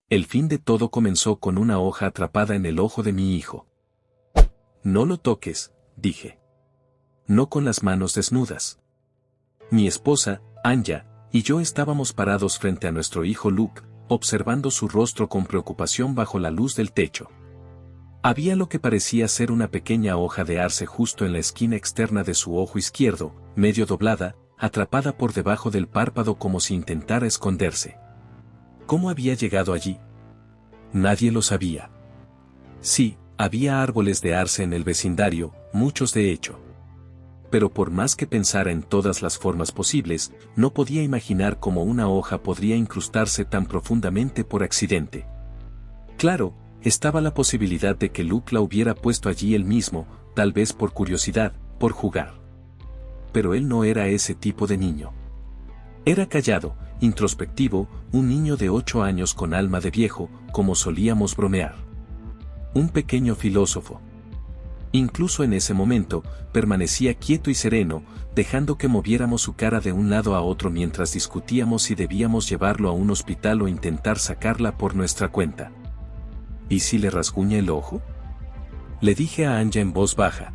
El fin de todo comenzó con una hoja atrapada en el ojo de mi hijo. No lo toques, dije. No con las manos desnudas. Mi esposa, Anya, y yo estábamos parados frente a nuestro hijo Luke, observando su rostro con preocupación bajo la luz del techo. Había lo que parecía ser una pequeña hoja de arce justo en la esquina externa de su ojo izquierdo, medio doblada, atrapada por debajo del párpado como si intentara esconderse. ¿Cómo había llegado allí? Nadie lo sabía. Sí, había árboles de arce en el vecindario, muchos de hecho. Pero por más que pensara en todas las formas posibles, no podía imaginar cómo una hoja podría incrustarse tan profundamente por accidente. Claro, estaba la posibilidad de que Luke la hubiera puesto allí él mismo, tal vez por curiosidad, por jugar. Pero él no era ese tipo de niño. Era callado, introspectivo, un niño de 8 años con alma de viejo, como solíamos bromear. Un pequeño filósofo. Incluso en ese momento, permanecía quieto y sereno, dejando que moviéramos su cara de un lado a otro mientras discutíamos si debíamos llevarlo a un hospital o intentar sacarla por nuestra cuenta. ¿Y si le rasguña el ojo? Le dije a Anya en voz baja.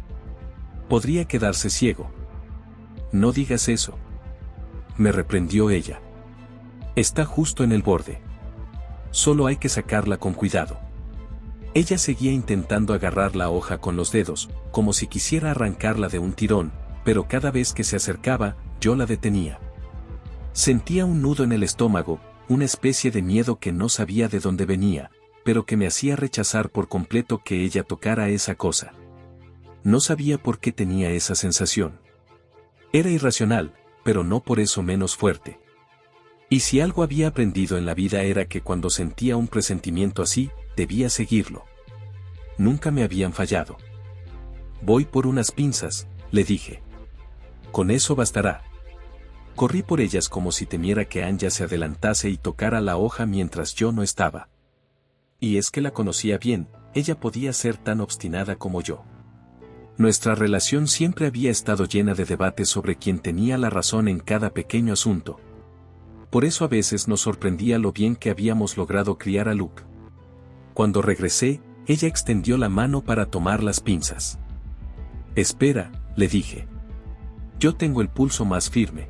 Podría quedarse ciego. No digas eso. Me reprendió ella. Está justo en el borde. Solo hay que sacarla con cuidado. Ella seguía intentando agarrar la hoja con los dedos, como si quisiera arrancarla de un tirón, pero cada vez que se acercaba, yo la detenía. Sentía un nudo en el estómago, una especie de miedo que no sabía de dónde venía, pero que me hacía rechazar por completo que ella tocara esa cosa. No sabía por qué tenía esa sensación. Era irracional, pero no por eso menos fuerte. Y si algo había aprendido en la vida era que cuando sentía un presentimiento así, debía seguirlo. Nunca me habían fallado. Voy por unas pinzas, le dije. Con eso bastará. Corrí por ellas como si temiera que Anya se adelantase y tocara la hoja mientras yo no estaba. Y es que la conocía bien, ella podía ser tan obstinada como yo. Nuestra relación siempre había estado llena de debates sobre quién tenía la razón en cada pequeño asunto. Por eso a veces nos sorprendía lo bien que habíamos logrado criar a Luke. Cuando regresé, ella extendió la mano para tomar las pinzas. Espera, le dije. Yo tengo el pulso más firme.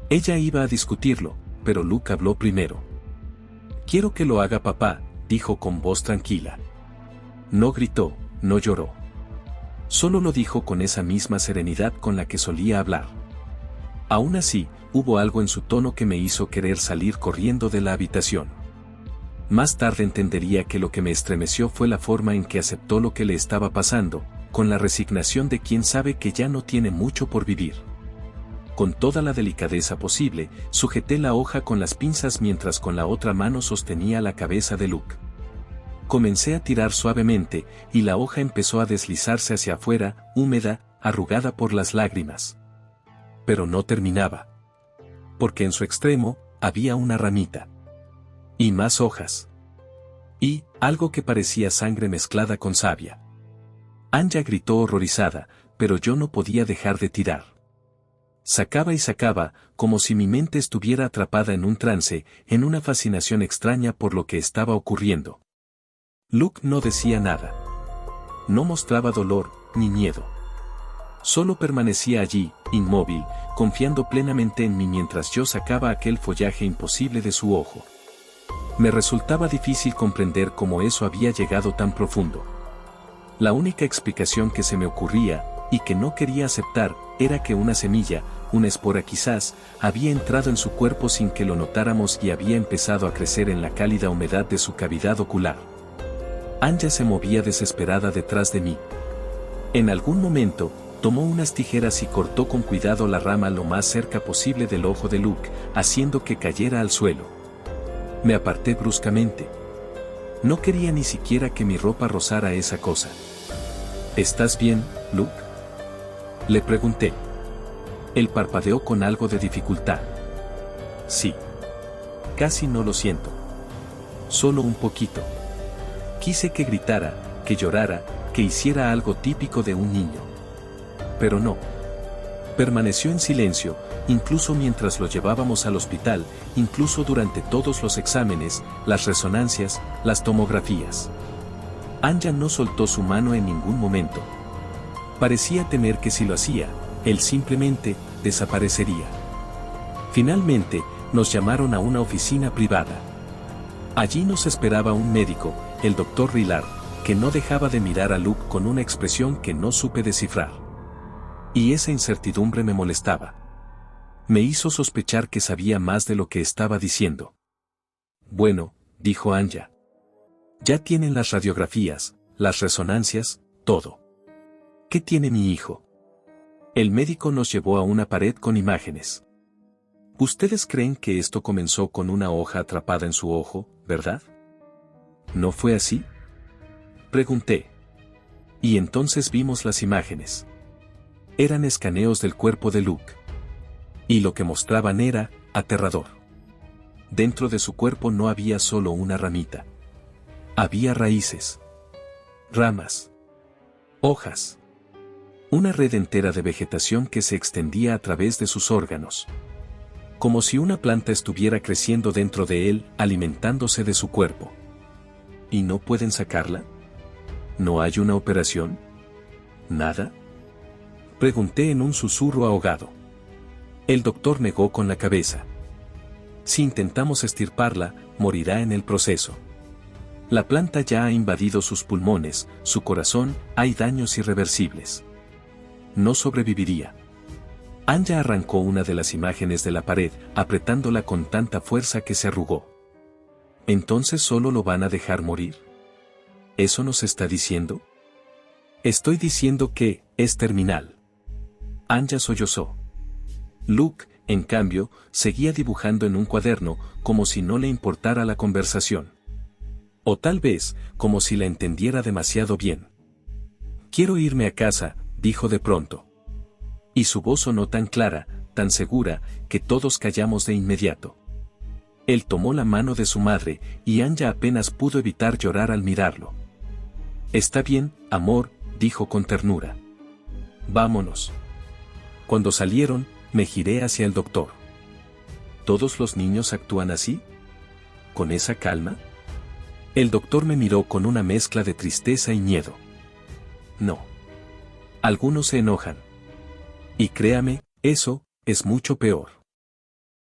Ella iba a discutirlo, pero Luke habló primero. Quiero que lo haga papá, dijo con voz tranquila. No gritó, no lloró. Solo lo dijo con esa misma serenidad con la que solía hablar. Aún así, hubo algo en su tono que me hizo querer salir corriendo de la habitación. Más tarde entendería que lo que me estremeció fue la forma en que aceptó lo que le estaba pasando, con la resignación de quien sabe que ya no tiene mucho por vivir. Con toda la delicadeza posible, sujeté la hoja con las pinzas mientras con la otra mano sostenía la cabeza de Luke. Comencé a tirar suavemente, y la hoja empezó a deslizarse hacia afuera, húmeda, arrugada por las lágrimas. Pero no terminaba. Porque en su extremo, había una ramita. Y más hojas. Y, algo que parecía sangre mezclada con savia. Anya gritó horrorizada, pero yo no podía dejar de tirar. Sacaba y sacaba, como si mi mente estuviera atrapada en un trance, en una fascinación extraña por lo que estaba ocurriendo. Luke no decía nada. No mostraba dolor, ni miedo. Solo permanecía allí, inmóvil, confiando plenamente en mí mientras yo sacaba aquel follaje imposible de su ojo. Me resultaba difícil comprender cómo eso había llegado tan profundo. La única explicación que se me ocurría, y que no quería aceptar, era que una semilla, una espora quizás, había entrado en su cuerpo sin que lo notáramos y había empezado a crecer en la cálida humedad de su cavidad ocular. Anya se movía desesperada detrás de mí. En algún momento, tomó unas tijeras y cortó con cuidado la rama lo más cerca posible del ojo de Luke, haciendo que cayera al suelo. Me aparté bruscamente. No quería ni siquiera que mi ropa rozara esa cosa. ¿Estás bien, Luke?, le pregunté. Él parpadeó con algo de dificultad. Sí. Casi no lo siento. Solo un poquito. Quise que gritara, que llorara, que hiciera algo típico de un niño. Pero no. Permaneció en silencio, incluso mientras lo llevábamos al hospital, incluso durante todos los exámenes, las resonancias, las tomografías. Anya no soltó su mano en ningún momento. Parecía temer que si lo hacía, él simplemente desaparecería. Finalmente, nos llamaron a una oficina privada. Allí nos esperaba un médico, el Dr. Rillard, que no dejaba de mirar a Luke con una expresión que no supe descifrar. Y esa incertidumbre me molestaba. Me hizo sospechar que sabía más de lo que estaba diciendo. Bueno, dijo Anya. Ya tienen las radiografías, las resonancias, todo. ¿Qué tiene mi hijo? El médico nos llevó a una pared con imágenes. ¿Ustedes creen que esto comenzó con una hoja atrapada en su ojo, verdad? ¿No fue así? Pregunté. Y entonces vimos las imágenes. Eran escaneos del cuerpo de Luke. Y lo que mostraban era aterrador. Dentro de su cuerpo no había solo una ramita. Había raíces, ramas, hojas. Una red entera de vegetación que se extendía a través de sus órganos. Como si una planta estuviera creciendo dentro de él, alimentándose de su cuerpo. ¿Y no pueden sacarla? ¿No hay una operación? ¿Nada? Pregunté en un susurro ahogado. El doctor negó con la cabeza. Si intentamos extirparla, morirá en el proceso. La planta ya ha invadido sus pulmones, su corazón, hay daños irreversibles. No sobreviviría. Anya arrancó una de las imágenes de la pared, apretándola con tanta fuerza que se arrugó. ¿Entonces solo lo van a dejar morir? ¿Eso nos está diciendo? Estoy diciendo que es terminal. Anya sollozó. Luke, en cambio, seguía dibujando en un cuaderno, como si no le importara la conversación. O tal vez, como si la entendiera demasiado bien. Quiero irme a casa, dijo de pronto. Y su voz sonó tan clara, tan segura, que todos callamos de inmediato. Él tomó la mano de su madre, y Anya apenas pudo evitar llorar al mirarlo. Está bien, amor, dijo con ternura. Vámonos. Cuando salieron, me giré hacia el doctor. ¿Todos los niños actúan así? ¿Con esa calma? El doctor me miró con una mezcla de tristeza y miedo. No. Algunos se enojan. Y créame, eso es mucho peor.